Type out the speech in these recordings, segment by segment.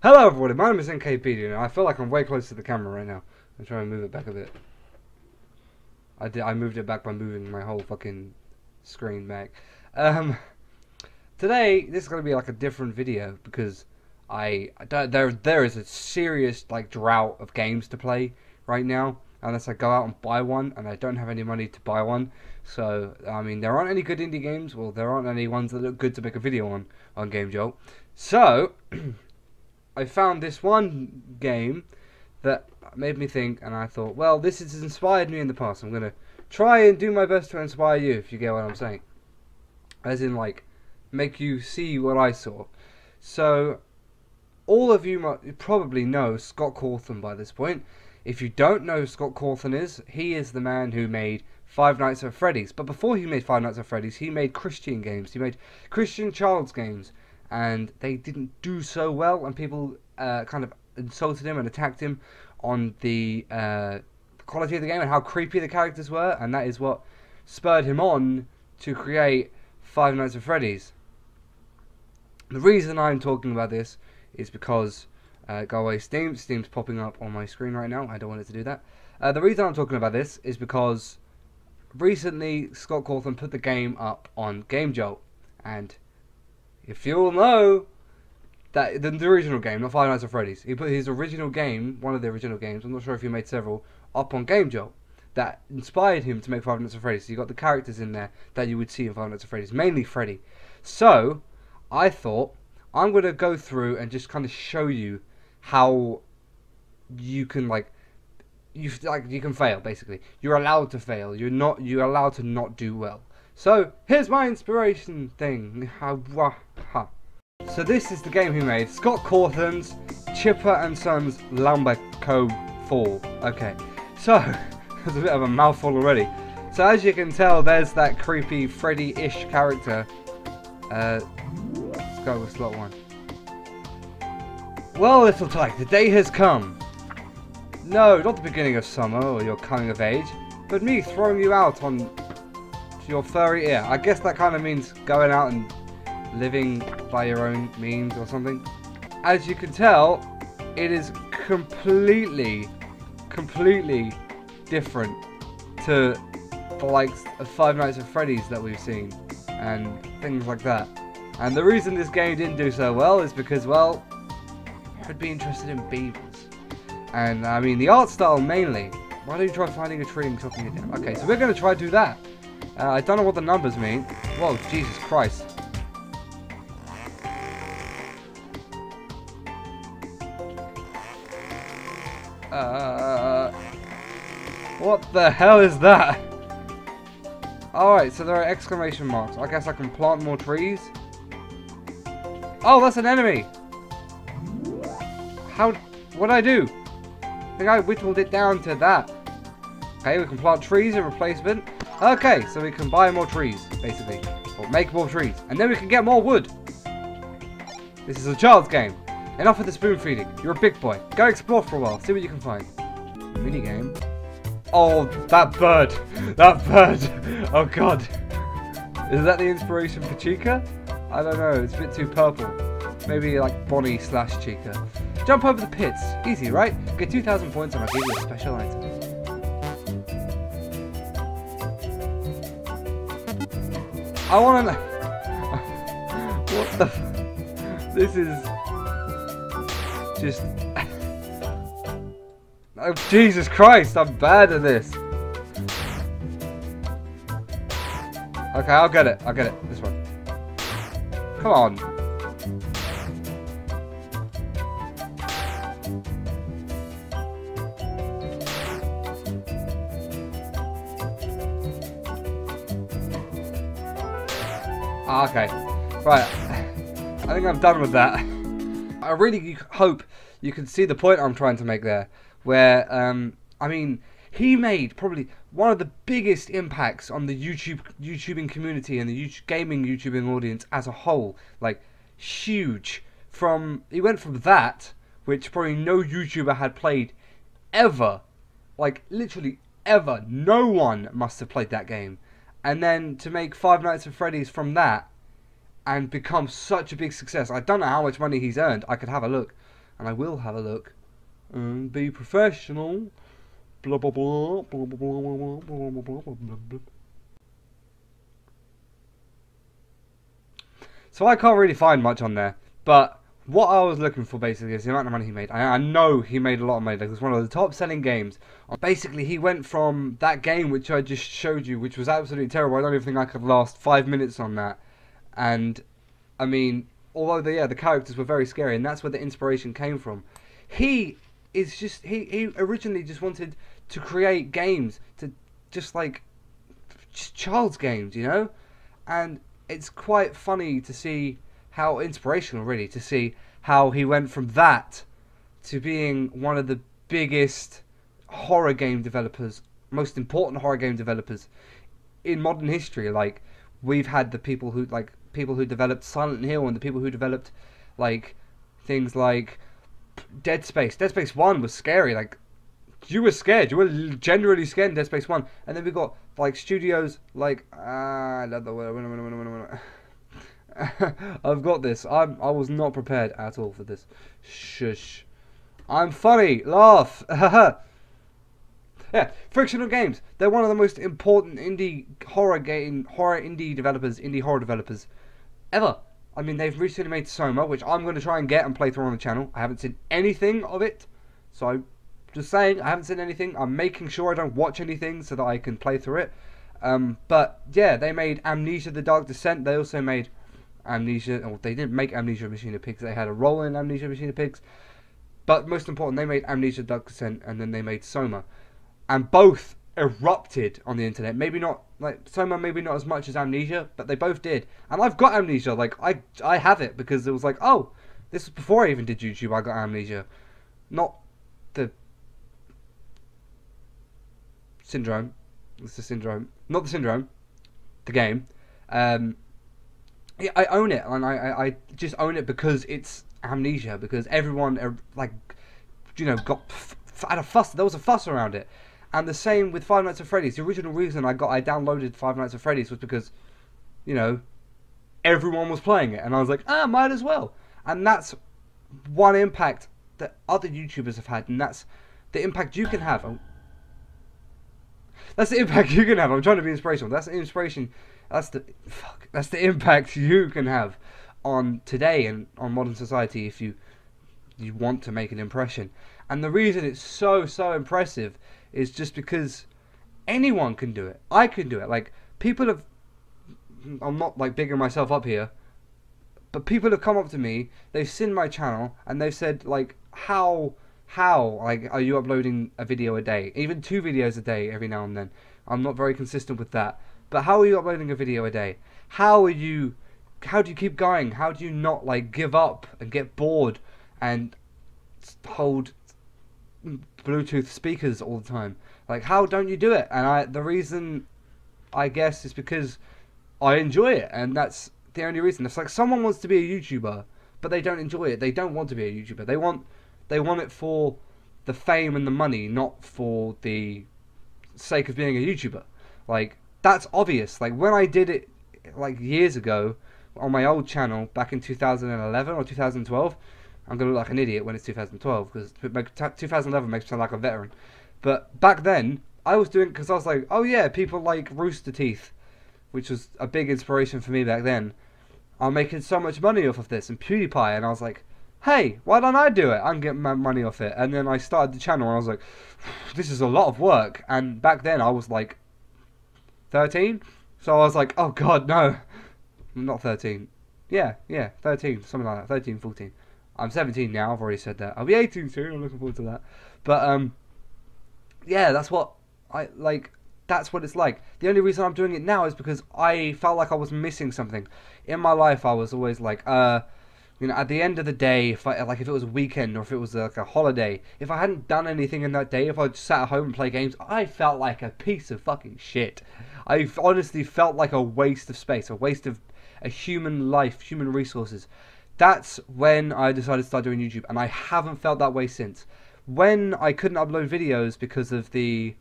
Hello everybody, my name is NKPD and I feel like I'm way close to the camera right now. I'm trying to move it back a bit. I moved it back by moving my whole fucking screen back. Today, this is going to be like a different video because there is a serious like drought of games to play right now. Unless I go out and buy one, and I don't have any money to buy one. So, I mean, there aren't any good indie games. Well, there aren't any ones that look good to make a video on Game Jolt. So, I found this one game that made me think, and I thought, well, this has inspired me in the past. I'm going to try and do my best to inspire you, if you get what I'm saying. As in, like, make you see what I saw. So, all of you might probably know Scott Cawthon by this point. If you don't know who Scott Cawthon is, he is the man who made Five Nights at Freddy's. But before he made Five Nights at Freddy's, he made Christian games. He made Christian Child's games. And they didn't do so well, and people kind of insulted him and attacked him on the quality of the game and how creepy the characters were. And that is what spurred him on to create Five Nights at Freddy's. The reason I'm talking about this is because... go away Steam. Steam's popping up on my screen right now. I don't want it to do that. The reason I'm talking about this is because recently Scott Cawthon put the game up on Game Jolt. And if you'll know, that the original game, not Five Nights at Freddy's, he put his original game, one of the original games, I'm not sure if he made several, up on Game Jolt. That inspired him to make Five Nights at Freddy's. So you got the characters in there that you would see in Five Nights at Freddy's, mainly Freddy. So, I thought, I'm going to go through and just kind of show you how you can you can fail. Basically, you're allowed to fail. You're allowed to not do well. So here's my inspiration thing. So this is the game he made, Scott Cawthon's Chipper and Sons Lumber Co. 4. Okay, so there's a bit of a mouthful already. So as you can tell, there's that creepy Freddy-ish character. Let's go with slot 1. Well, little tyke, the day has come. No, not the beginning of summer or your coming of age, but me throwing you out on your furry ear. I guess that kind of means going out and living by your own means or something. As you can tell, it is completely different to the likes of Five Nights at Freddy's that we've seen and things like that. And the reason this game didn't do so well is because, well, I'd be interested in beavers. And, I mean, the art style mainly. Why don't you try finding a tree and chopping it down? Okay, so we're going to try to do that. I don't know what the numbers mean. Whoa, Jesus Christ. What the hell is that? Alright, so there are exclamation marks. I guess I can plant more trees. Oh, that's an enemy! What'd I do? I think I whittled it down to that. Okay, we can plant trees in replacement. Okay, so we can buy more trees, basically. Or make more trees. And then we can get more wood. This is a child's game. Enough with the spoon feeding. You're a big boy. Go explore for a while. See what you can find. Minigame. Oh, that bird. That bird. Oh, God. Is that the inspiration for Chica? I don't know. It's a bit too purple. Maybe like Bonnie / Chica. Jump over the pits. Easy, right? Get 2,000 points and I'll give you a special item. I wanna know. What the... This is... just... Oh, Jesus Christ, I'm bad at this. Okay, I'll get it. I'll get it. This one. Come on. Okay, right, I think I'm done with that. I really hope you can see the point I'm trying to make there, where, I mean, he made probably one of the biggest impacts on the YouTubing community and the gaming YouTubing audience as a whole, like, huge. He went from that, which probably no YouTuber had played ever, like, literally ever, no one must have played that game. And then to make Five Nights at Freddy's from that and become such a big success. I don't know how much money he's earned. I could have a look. and I will have a look. Be professional. Blah blah blah blah blah blah blah blah blah blah blah blah. So I can't really find much on there, but what I was looking for basically is the amount of money he made. I know he made a lot of money. Like, it was one of the top selling games. Basically, he went from that game which I just showed you, which was absolutely terrible. I don't even think I could last 5 minutes on that. And I mean, although the characters were very scary, and that's where the inspiration came from. He originally just wanted to create games to just like child's games, you know, and it's quite funny to see how inspirational, really, to see how he went from that to being one of the biggest horror game developers, most important horror game developers in modern history. Like, we've had the people who developed Silent Hill, and the people who developed like things like Dead Space. Dead Space 1 was scary. Like, you were scared. You were genuinely scared in Dead Space 1. And then we got like studios like I've got this. I was not prepared at all for this. Shush. I'm funny. Laugh. Yeah, Frictional Games. They're one of the most important indie horror developers ever. I mean, they've recently made Soma, which I'm going to try and get and play through on the channel. I haven't seen anything of it, so I'm just saying, I haven't seen anything. I'm making sure I don't watch anything so that I can play through it. But yeah, they made Amnesia: The Dark Descent. They also made Amnesia. Oh, they didn't make Amnesia: Machine of Pigs. They had a role in Amnesia: Machine of Pigs. But most important, they made Amnesia: The Dark Descent, and then they made Soma, and both erupted on the internet. Maybe not like Soma, maybe not as much as Amnesia, but they both did. And I've got Amnesia. Like, I have it because it was like, oh, this was before I even did YouTube. I got Amnesia, not the Syndrome. It's the Syndrome, not the Syndrome. The game. Yeah, I own it, and I just own it because it's Amnesia. Because everyone like, you know, had a fuss. There was a fuss around it. And the same with Five Nights at Freddy's. The original reason I downloaded Five Nights at Freddy's was because, you know, everyone was playing it, and I was like, might as well. And that's one impact that other YouTubers have had, and that's the impact you can have. That's the impact you can have. I'm trying to be inspirational. That's the inspiration. That's the impact you can have on today and on modern society if you want to make an impression. And the reason it's so impressive is just because anyone can do it. I can do it. Like, people have... I'm not, like, bigging myself up here, but people have come up to me, they've seen my channel, and they've said, like, how, like, are you uploading a video a day? Even 2 videos a day every now and then. I'm not very consistent with that. But how are you uploading a video a day? How do you keep going? How do you not, like, give up and get bored and hold Bluetooth speakers all the time? Like, how don't you do it? And the reason, I guess, is because I enjoy it, and that's the only reason. It's like someone wants to be a YouTuber, but they don't enjoy it. They don't want to be a YouTuber. They want it for the fame and the money, not for the sake of being a YouTuber. Like, that's obvious. Like, when I did it, like, years ago, on my old channel, back in 2011 or 2012, I'm going to look like an idiot when it's 2012, because 2011 makes me sound like a veteran. But back then, I was doing it because I was like, oh yeah, people like Rooster Teeth, which was a big inspiration for me back then. I'm making so much money off of this, and PewDiePie, and I was like, hey, why don't I do it? I'm getting my money off it. And then I started the channel, and I was like, this is a lot of work. And back then, I was like 13, so I was like, oh god, no. Not 13. Yeah, 13, something like that, 13, 14. I'm 17 now, I've already said that. I'll be 18 soon, I'm looking forward to that. But, yeah, that's what it's like. The only reason I'm doing it now is because I felt like I was missing something. In my life, I was always like, you know, at the end of the day, if it was a weekend or if it was like a holiday, if I hadn't done anything in that day, if I just sat at home and play games, I felt like a piece of fucking shit. I honestly felt like a waste of space, a waste of a human life, human resources. That's when I decided to start doing YouTube, and I haven't felt that way since. When I couldn't upload videos because of the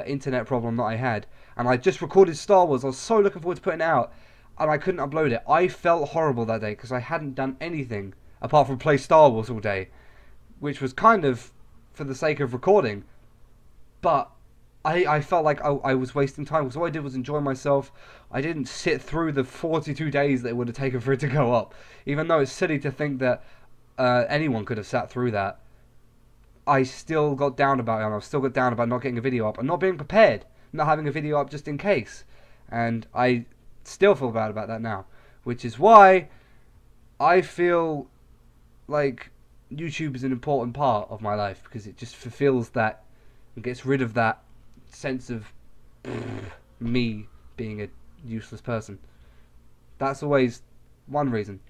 internet problem that I had, and I just recorded Star Wars, I was so looking forward to putting it out, and I couldn't upload it. I felt horrible that day because I hadn't done anything apart from play Star Wars all day. which was kind of for the sake of recording. But I felt like I was wasting time because all I did was enjoy myself. I didn't sit through the 42 days that it would have taken for it to go up. Even though it's silly to think that anyone could have sat through that, I still got down about it, and I still got down about not getting a video up and not being prepared, not having a video up just in case. And I still feel bad about that now, which is why I feel like YouTube is an important part of my life, because it just fulfills that and gets rid of that sense of me being a useless person. That's always one reason.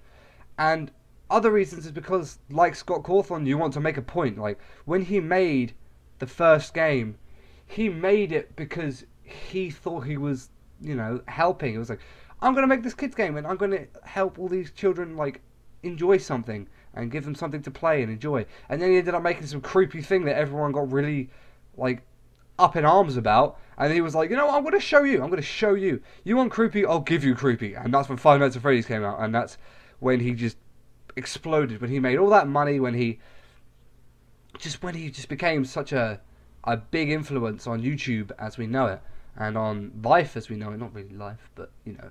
And other reasons is because, like Scott Cawthon, you want to make a point. Like, when he made the first game, he made it because he thought he was, you know, helping. It was like, I'm going to make this kids game and I'm going to help all these children, like, enjoy something and give them something to play and enjoy. And then he ended up making some creepy thing that everyone got really, like, up in arms about. And he was like, you know what, I'm going to show you. I'm going to show you. You want creepy? I'll give you creepy. And that's when Five Nights at Freddy's came out. And that's when he just exploded. When he made all that money. When he just became such a big influence on YouTube as we know it. And on life as we know it. Not really life, but, you know.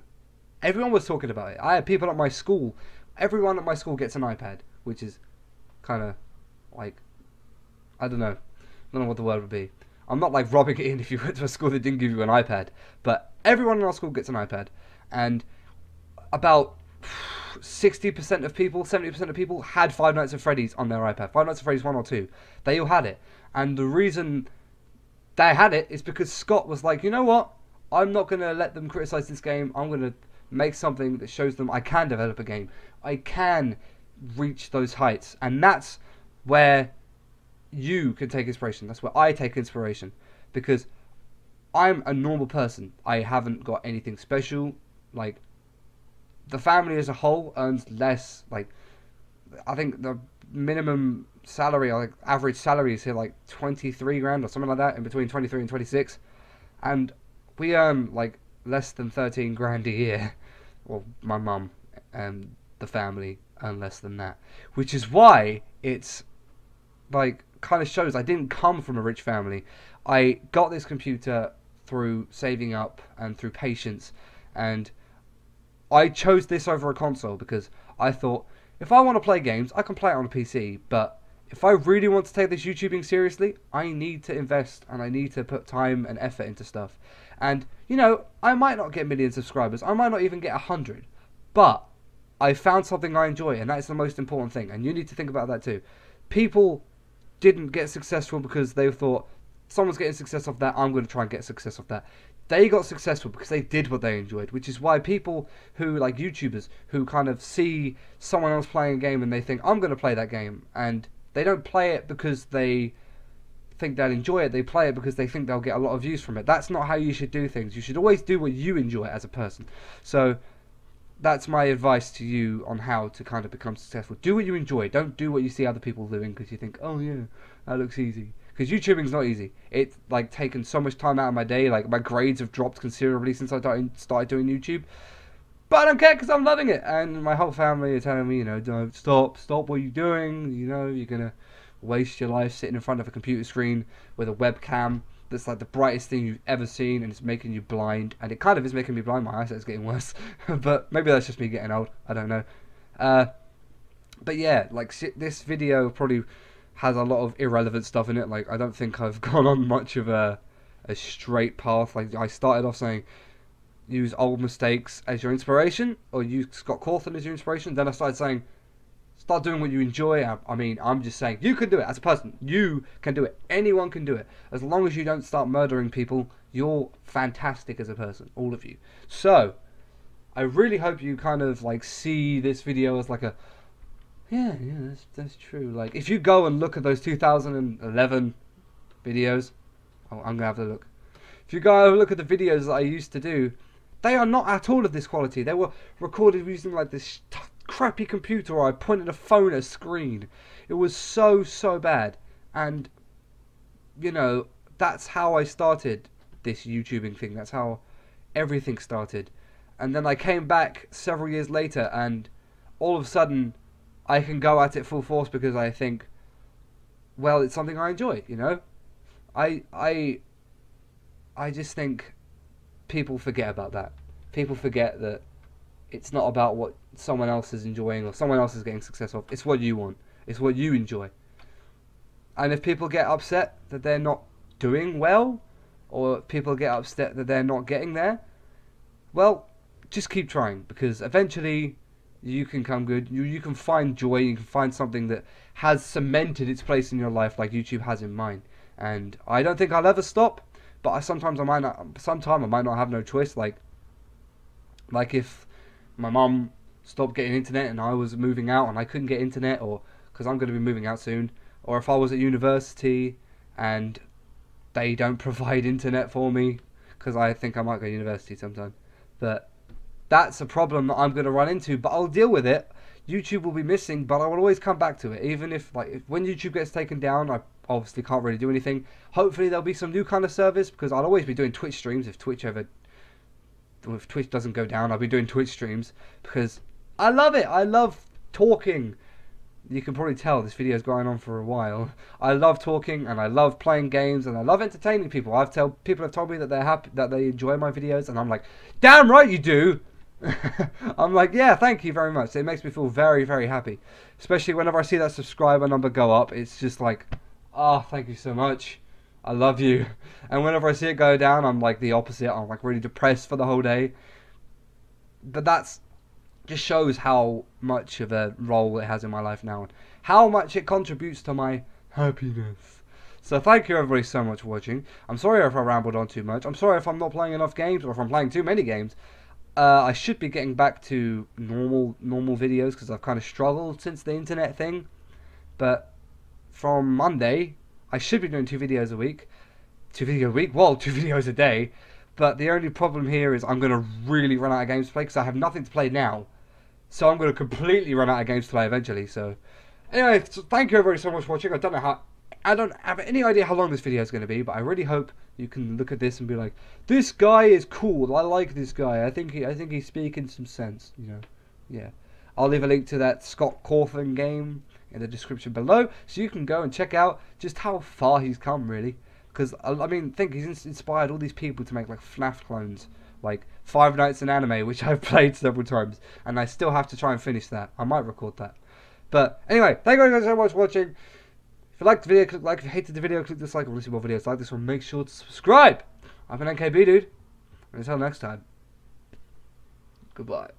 Everyone was talking about it. I had people at my school. Everyone at my school gets an iPad. Which is kind of like, I don't know what the word would be. I'm not like rubbing it in if you went to a school that didn't give you an iPad, but everyone in our school gets an iPad, and about 60% of people, 70% of people had Five Nights at Freddy's on their iPad. Five Nights at Freddy's 1 or 2. They all had it, and the reason they had it is because Scott was like, you know what? I'm not going to let them criticize this game. I'm going to make something that shows them I can develop a game. I can reach those heights, and that's where you can take inspiration. That's where I take inspiration, because I'm a normal person. I haven't got anything special. Like, the family as a whole earns less. Like, I think the minimum salary, or like average salary, is here like 23 grand or something like that, in between 23 and 26, and we earn like less than 13 grand a year. Well, my mum and the family earn less than that, which is why it's like kind of shows I didn't come from a rich family. I got this computer through saving up and through patience, and I chose this over a console because I thought, if I want to play games, I can play it on a PC, but if I really want to take this YouTubing seriously, I need to invest and I need to put time and effort into stuff. And, you know, I might not get a million subscribers, I might not even get 100, but I found something I enjoy, and that's the most important thing, and you need to think about that too. People didn't get successful because they thought, someone's getting success off that, I'm going to try and get success off that. They got successful because they did what they enjoyed, which is why people who, like YouTubers, who kind of see someone else playing a game and they think, I'm going to play that game, and they don't play it because they think they'll enjoy it, they play it because they think they'll get a lot of views from it. That's not how you should do things. You should always do what you enjoy as a person. So that's my advice to you on how to kind of become successful. Do what you enjoy. Don't do what you see other people doing because you think, oh yeah, that looks easy. Because YouTubing's not easy. It's like taken so much time out of my day. Like, my grades have dropped considerably since I started doing YouTube. But I don't care because I'm loving it. And my whole family are telling me, you know, don't stop what you're doing. You know, you're going to waste your life sitting in front of a computer screen with a webcam that's like the brightest thing you've ever seen, and it's making you blind. And it kind of is making me blind. My eyesight's getting worse. But maybe that's just me getting old. I don't know. But yeah, like, this video probably has a lot of irrelevant stuff in it. Like, I don't think I've gone on much of a straight path. Like, I started off saying, use old mistakes as your inspiration, or use Scott Cawthon as your inspiration. Then I started saying, start doing what you enjoy. I mean, I'm just saying, you can do it as a person. You can do it. Anyone can do it. As long as you don't start murdering people, you're fantastic as a person. All of you. So, I really hope you kind of, like, see this video as like a, yeah, that's true. Like, if you go and look at those 2011 videos, oh, I'm going to have to look. If you go and look at the videos that I used to do, they are not at all of this quality. They were recorded using, like, this crappy computer, or I pointed a phone at a screen. It was so bad. And, you know, that's how I started this YouTubing thing. That's how everything started. And then I came back several years later, and all of a sudden I can go at it full force because I think, well, it's something I enjoy. I I I just think people forget about that. People forget that it's not about what someone else is enjoying or someone else is getting success off. It's what you want. It's what you enjoy. And if people get upset that they're not doing well, or people get upset that they're not getting there, well, just keep trying, because eventually you can come good. You can find joy. You can find something that has cemented its place in your life, like YouTube has in mine. And I don't think I'll ever stop. But sometimes I might not. Sometime I might not have no choice. Like if my mum stopped getting internet and I was moving out and I couldn't get internet, or because I'm going to be moving out soon, or if I was at university and they don't provide internet for me, because I think I might go to university sometime. But that's a problem that I'm going to run into, but I'll deal with it. YouTube will be missing, but I will always come back to it. Even if, when YouTube gets taken down, I obviously can't really do anything. Hopefully there'll be some new kind of service, because I'll always be doing Twitch streams if Twitch doesn't go down. I'll be doing Twitch streams because I love it. I love talking. You can probably tell this video is going on for a while. I love talking, and I love playing games, and I love entertaining people. People have told me that they're happy, that they enjoy my videos, and I'm like, damn right you do. I'm like, yeah, thank you very much. It makes me feel very, very happy, especially whenever I see that subscriber number go up. It's just like, oh, thank you so much. I love you. And whenever I see it go down, I'm like the opposite. I'm like really depressed for the whole day. But that's just shows how much of a role it has in my life now, and how much it contributes to my happiness. So thank you everybody so much for watching. I'm sorry if I rambled on too much. I'm sorry if I'm not playing enough games, or if I'm playing too many games. I should be getting back to normal videos, because I've kind of struggled since the internet thing. But from Monday, I should be doing 2 videos a week. 2 videos a week? Well, 2 videos a day. But the only problem here is I'm going to really run out of games to play, because I have nothing to play now. So I'm going to completely run out of games to play eventually. So anyway, so thank you everybody so much for watching. I don't have any idea how long this video is going to be, but I really hope you can look at this and be like, this guy is cool. I like this guy. I think he's speaking some sense. Yeah. I'll leave a link to that Scott Cawthon game in the description below, so you can go and check out just how far he's come, really. Because I mean, he's inspired all these people to make like FNAF clones, like Five Nights in Anime, which I've played several times, and I still have to try and finish that. I might record that. But anyway, thank you guys so much for watching. If you liked the video, click like. If you hated the video, click dislike. If you want to see more videos like this one, make sure to subscribe. I'm an NKB dude, and until next time, goodbye.